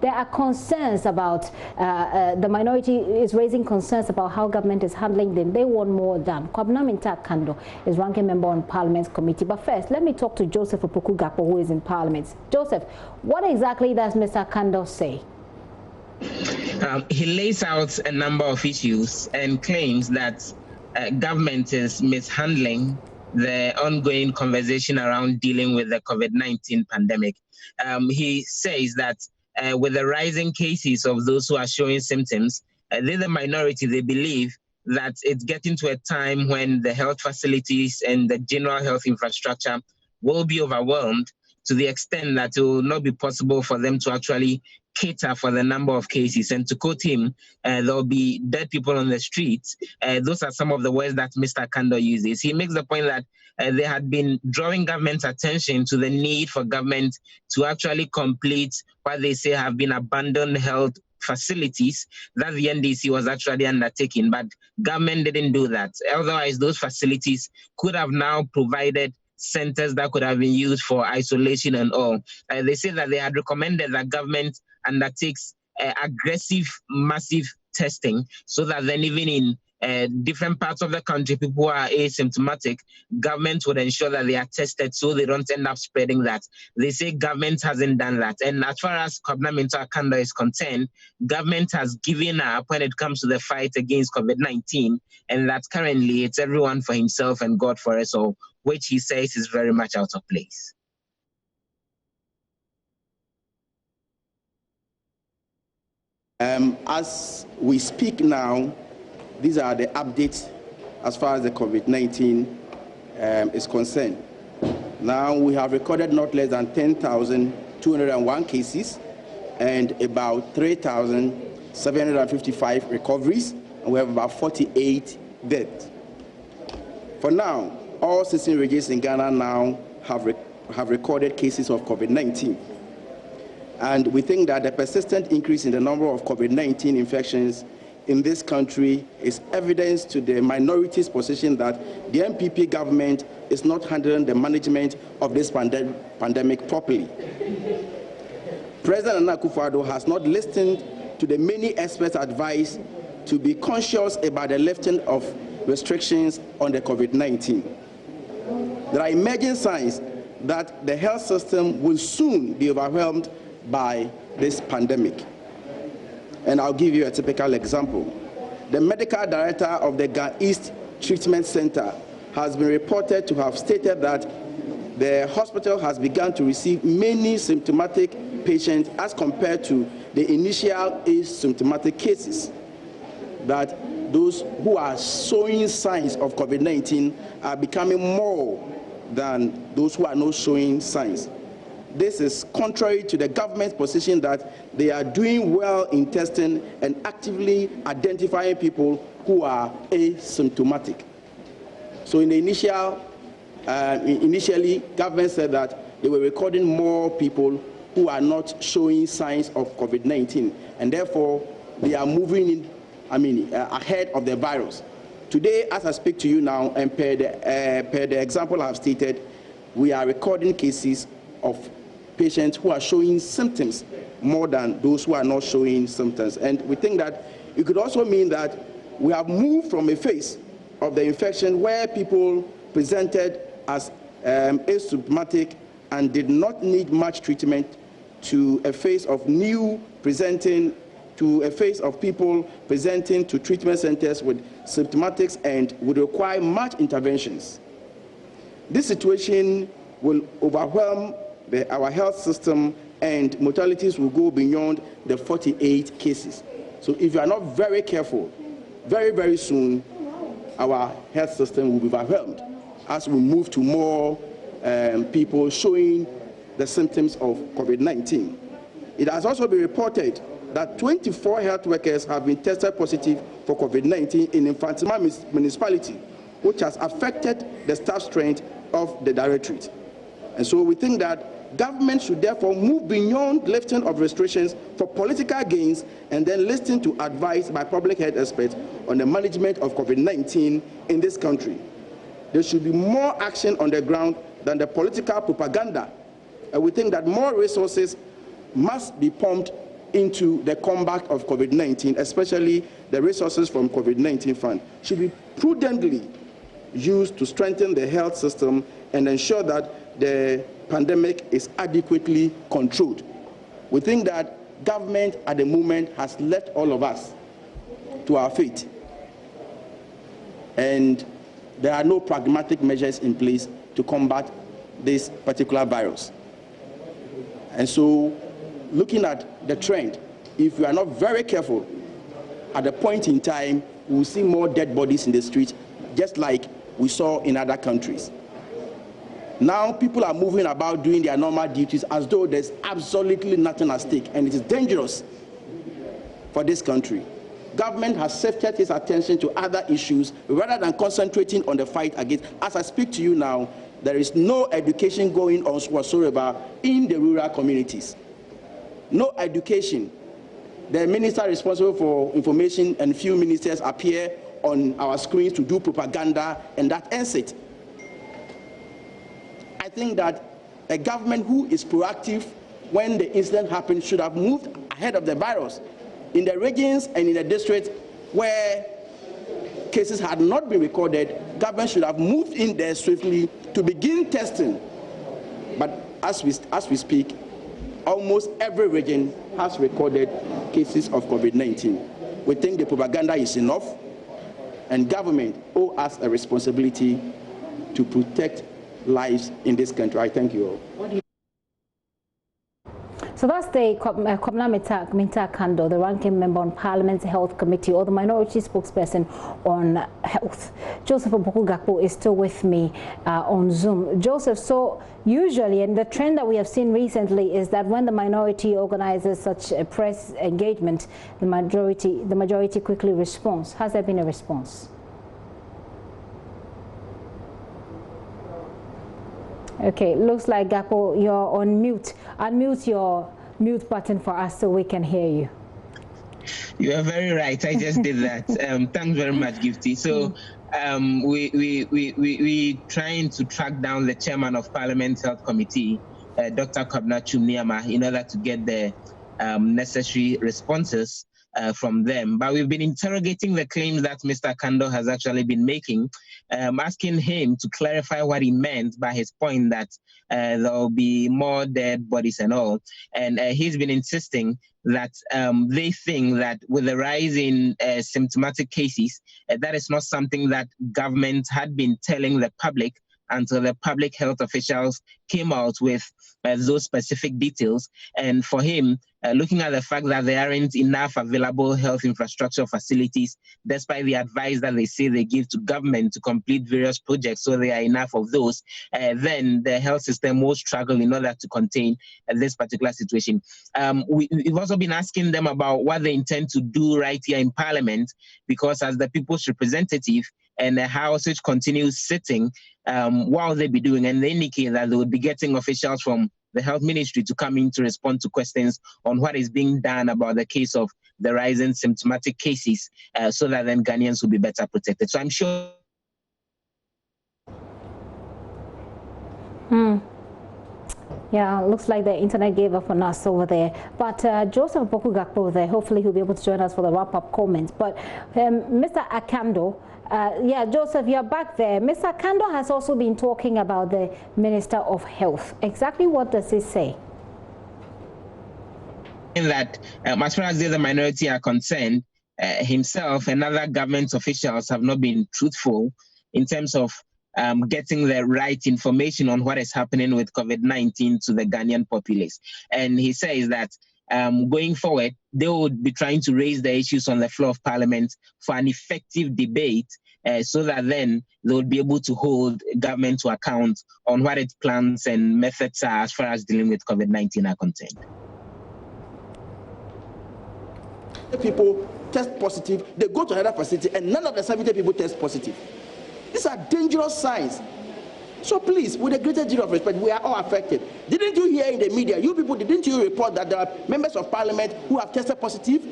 there are concerns about, the minority is raising concerns about how government is handling them. They want more than. Kwabena Kondo is ranking member on Parliament's committee. But first, let me talk to Joseph Opoku-Gakpo, who is in Parliament. Joseph, what exactly does Mr. Kondo say? He lays out a number of issues and claims that government is mishandling the ongoing conversation around dealing with the COVID-19 pandemic. He says that with the rising cases of those who are showing symptoms, they're the minority. They believe that it's getting to a time when the health facilities and the general health infrastructure will be overwhelmed to the extent that it will not be possible for them to actually cater for the number of cases. And to quote him, there'll be dead people on the streets. Those are some of the words that Mr. Kondo uses. He makes the point that they had been drawing government's attention to the need for government to actually complete what they say have been abandoned health facilities that the NDC was actually undertaking, but government didn't do that. Otherwise, those facilities could have now provided centers that could have been used for isolation and all. They say that they had recommended that government undertakes aggressive, massive testing so that then even in different parts of the country, people who are asymptomatic, government would ensure that they are tested so they don't end up spreading that. They say government hasn't done that. And as far as Kwabena Kondo is concerned, government has given up when it comes to the fight against COVID-19, and that currently it's everyone for himself and God for us all, which he says is very much out of place. As we speak now, these are the updates as far as the COVID-19 is concerned. Now we have recorded not less than 10,201 cases and about 3,755 recoveries, and we have about 48 deaths. For now, all 16 regions in Ghana now have recorded cases of COVID-19. And we think that the persistent increase in the number of COVID-19 infections in this country is evidence to the minority's position that the MPP government is not handling the management of this pandemic properly. President Nana Akufo-Addo has not listened to the many experts' advice to be conscious about the lifting of restrictions on the COVID-19. There are emerging signs that the health system will soon be overwhelmed by this pandemic. And I'll give you a typical example. The medical director of the gov't Treatment Center has been reported to have stated that the hospital has begun to receive many symptomatic patients as compared to the initial asymptomatic cases. That those who are showing signs of COVID-19 are becoming more than those who are not showing signs. This is contrary to the government's position that they are doing well in testing and actively identifying people who are asymptomatic. So in the initially, government said that they were recording more people who are not showing signs of COVID-19, and therefore they are moving ahead of the virus. Today, as I speak to you now, and per the example I have stated, we are recording cases of patients who are showing symptoms more than those who are not showing symptoms. And we think that it could also mean that we have moved from a phase of the infection where people presented as asymptomatic and did not need much treatment to a phase of to a phase of people presenting to treatment centers with symptomatics and would require much interventions. This situation will overwhelm our health system, and mortalities will go beyond the 48 cases. So if you are not very careful, very, very soon, our health system will be overwhelmed as we move to more people showing the symptoms of COVID-19. It has also been reported that 24 health workers have been tested positive for COVID-19 in Infantima municipality, which has affected the staff strength of the directorate. And so we think that government should therefore move beyond lifting of restrictions for political gains and then listen to advice by public health experts on the management of COVID-19 in this country. There should be more action on the ground than the political propaganda. And we think that more resources must be pumped into the combat of COVID-19, especially the resources from COVID-19 fund, should be prudently used to strengthen the health system and ensure that the pandemic is adequately controlled. We think that government at the moment has left all of us to our fate, and there are no pragmatic measures in place to combat this particular virus. And so, looking at the trend, if we are not very careful, at a point in time, we will see more dead bodies in the streets, just like we saw in other countries. Now, people are moving about doing their normal duties as though there's absolutely nothing at stake, and it is dangerous for this country. Government has shifted its attention to other issues rather than concentrating on the fight against. As I speak to you now, there is no education going on whatsoever in the rural communities. No education. The minister responsible for information and few ministers appear on our screens to do propaganda, and that ends it. I think that a government who is proactive when the incident happened should have moved ahead of the virus. In the regions and in the districts where cases had not been recorded, government should have moved in there swiftly to begin testing. But as we speak, almost every region has recorded cases of COVID-19. We think the propaganda is enough, and government owes us a responsibility to protect lives in this country. I thank you all. So that's the Minta Kondo, the ranking member on Parliament's Health Committee, or the minority spokesperson on health. Joseph Opoku-Gakpo is still with me on Zoom. Joseph, so usually, and the trend that we have seen recently is that when the minority organizes such a press engagement, the majority quickly responds. Has there been a response? Okay, looks like Gakpo, you're on mute. Unmute your mute button for us so we can hear you. You are very right. I just did that. Thanks very much, Gifty. So we trying to track down the chairman of Parliament's Health Committee, Dr. Kwabena Chumniama, in order to get the necessary responses from them. But we've been interrogating the claims that Mr. Kondo has actually been making, asking him to clarify what he meant by his point that there will be more dead bodies and all. And he's been insisting that they think that with the rise in symptomatic cases, that is not something that government had been telling the public until the public health officials came out with those specific details. And for him, looking at the fact that there aren't enough available health infrastructure facilities, despite the advice that they say they give to government to complete various projects, so there are enough of those, then the health system will struggle in order to contain this particular situation. We've also been asking them about what they intend to do right here in Parliament, because as the people's representative, and the House which continues sitting, what will they be doing? And they indicate that they would be getting officials from the health ministry to come in to respond to questions on what is being done about the case of the rising symptomatic cases, so that then Ghanaians will be better protected. So I'm sure. Yeah, looks like the internet gave up on us over there. But Joseph Opoku-Gakpo there, hopefully he'll be able to join us for the wrap-up comments. But Mr. Akando, yeah, Joseph, you're back there. Mr. Kondo has also been talking about the Minister of Health. Exactly what does he say? In that, as far as the minority are concerned, himself and other government officials have not been truthful in terms of getting the right information on what is happening with COVID-19 to the Ghanaian populace. And he says that going forward, they would be trying to raise the issues on the floor of Parliament for an effective debate, so that then they would be able to hold government to account on what its plans and methods are as far as dealing with COVID-19 are concerned. People test positive, they go to another facility, and none of the 70 people test positive. These are dangerous signs. So please, with the greatest degree of respect, we are all affected. Didn't you hear in the media, you people, didn't you report that there are members of Parliament who have tested positive?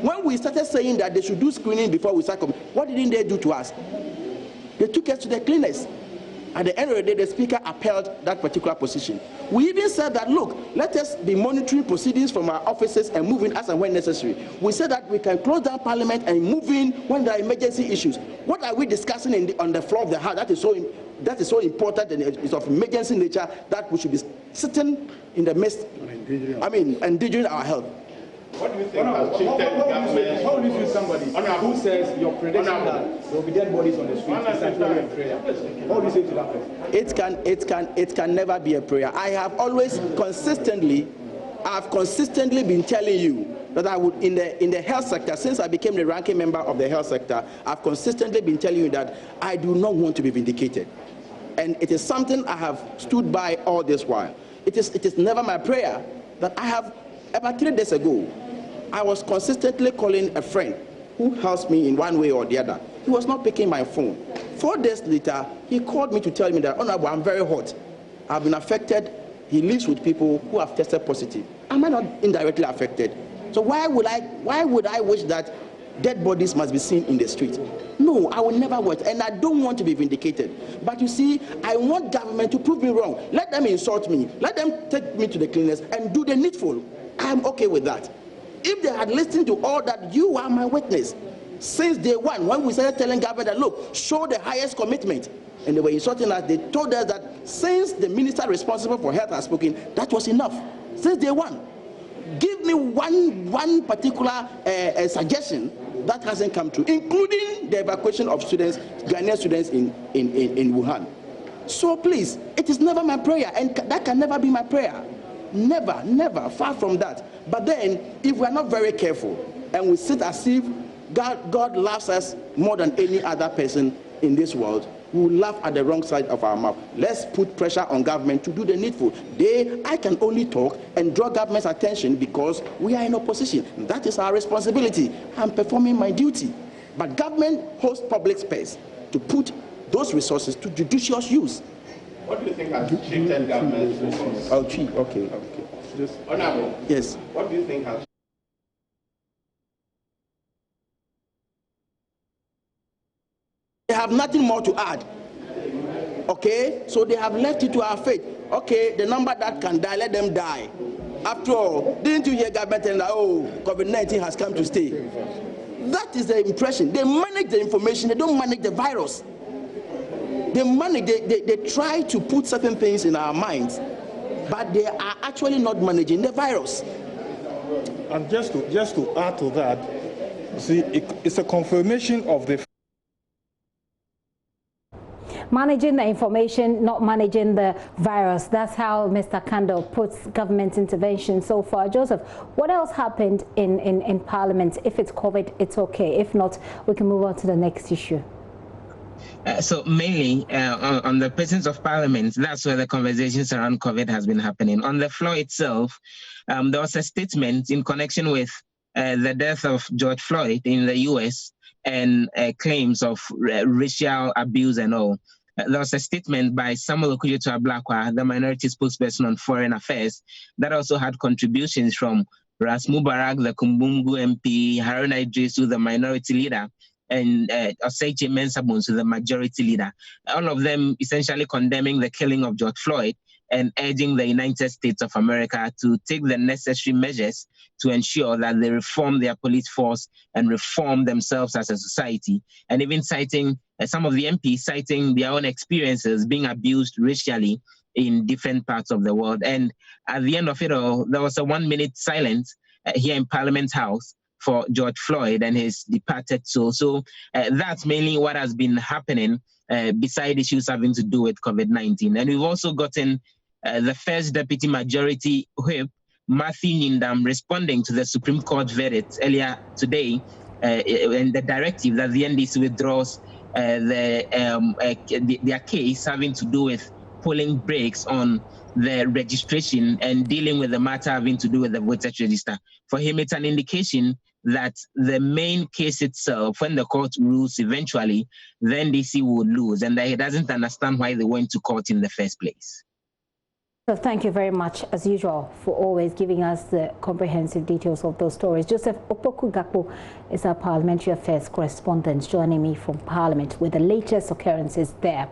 When we started saying that they should do screening before we start coming, what didn't they do to us? They took us to the clinics. At the end of the day, the Speaker upheld that particular position. We even said that, look, let us be monitoring proceedings from our offices and moving as and when necessary. We said that we can close down Parliament and move in when there are emergency issues. What are we discussing on the floor of the House? That is so important and it's of emergency nature that we should be sitting in the midst, endangering our health. What do you think has shifted government? How do you feel somebody who says your prediction that there will be dead bodies on the street is actually a prayer? What do you say to that person? It can never be a prayer. I have consistently been telling you that I would in the health sector, since I became the ranking member of the health sector, I've consistently been telling you that I do not want to be vindicated. And it is something I have stood by all this while. It is never my prayer that I have. About 3 days ago, I was consistently calling a friend who helps me in one way or the other. He was not picking my phone. 4 days later, he called me to tell me that, Honorable, I'm very hot. I've been affected. He lives with people who have tested positive. Am I not indirectly affected? So why would I wish that dead bodies must be seen in the street? No, I will never watch, and I don't want to be vindicated. But you see, I want government to prove me wrong. Let them insult me. Let them take me to the cleaners and do the needful. I'm okay with that. If they had listened to all that, you are my witness. Since day one, when we started telling government that, look, show the highest commitment, and they were insulting us, they told us that since the minister responsible for health has spoken, that was enough. Since day one. Give me one particular suggestion that hasn't come true, including the evacuation of students, Ghanaian students in Wuhan. So please, it is never my prayer, and that can never be my prayer. Never, never, far from that. But then, if we are not very careful, and we sit as if God loves us more than any other person in this world, we will laugh at the wrong side of our mouth. Let's put pressure on government to do the needful. I can only talk and draw government's attention because we are in opposition. That is our responsibility. I'm performing my duty. But government holds public space to put those resources to judicious use. What do you think has shifted government's resources? Okay. Just Honorable. Yes. What do you think has They have nothing more to add. Okay? So they have left it to our fate. Okay, the number that can die, let them die. After all, didn't you hear government saying that, oh, COVID-19 has come to stay? That is the impression. They manage the information, they don't manage the virus. They try to put certain things in our minds, but they are actually not managing the virus. And just to add to that, see, it's a confirmation of the managing the information, not managing the virus. That's how Mr. Kondo puts government intervention so far. Joseph, what else happened in Parliament? If it's COVID, it's okay. If not, we can move on to the next issue. So mainly on the presence of Parliament, that's where the conversations around COVID has been happening. On the floor itself, there was a statement in connection with the death of George Floyd in the US and claims of racial abuse and all. There was a statement by Samuel Okudzeto-Ablakwa, the minority spokesperson on foreign affairs, that also had contributions from Ras Mubarak, the Kumbungu MP, Haruna Idrisu, the minority leader, and Oseiche Mensah-Bonsu, the majority leader. All of them essentially condemning the killing of George Floyd and urging the United States of America to take the necessary measures to ensure that they reform their police force and reform themselves as a society. And even citing some of the MPs citing their own experiences being abused racially in different parts of the world. And at the end of it all, there was a 1-minute silence here in Parliament House for George Floyd and his departed soul. So that's mainly what has been happening beside issues having to do with COVID-19. And we've also gotten the first Deputy Majority Whip, Matthew Nyindam, responding to the Supreme Court verdict earlier today and the directive that the NDC withdraws their case having to do with pulling brakes on the registration and dealing with the matter having to do with the voters register. For him, it's an indication that the main case itself, when the court rules eventually, the NDC would lose, and that he doesn't understand why they went to court in the first place. So thank you very much, as usual, for always giving us the comprehensive details of those stories. Joseph Opoku-Gakpo is our Parliamentary Affairs correspondent, joining me from Parliament with the latest occurrences there.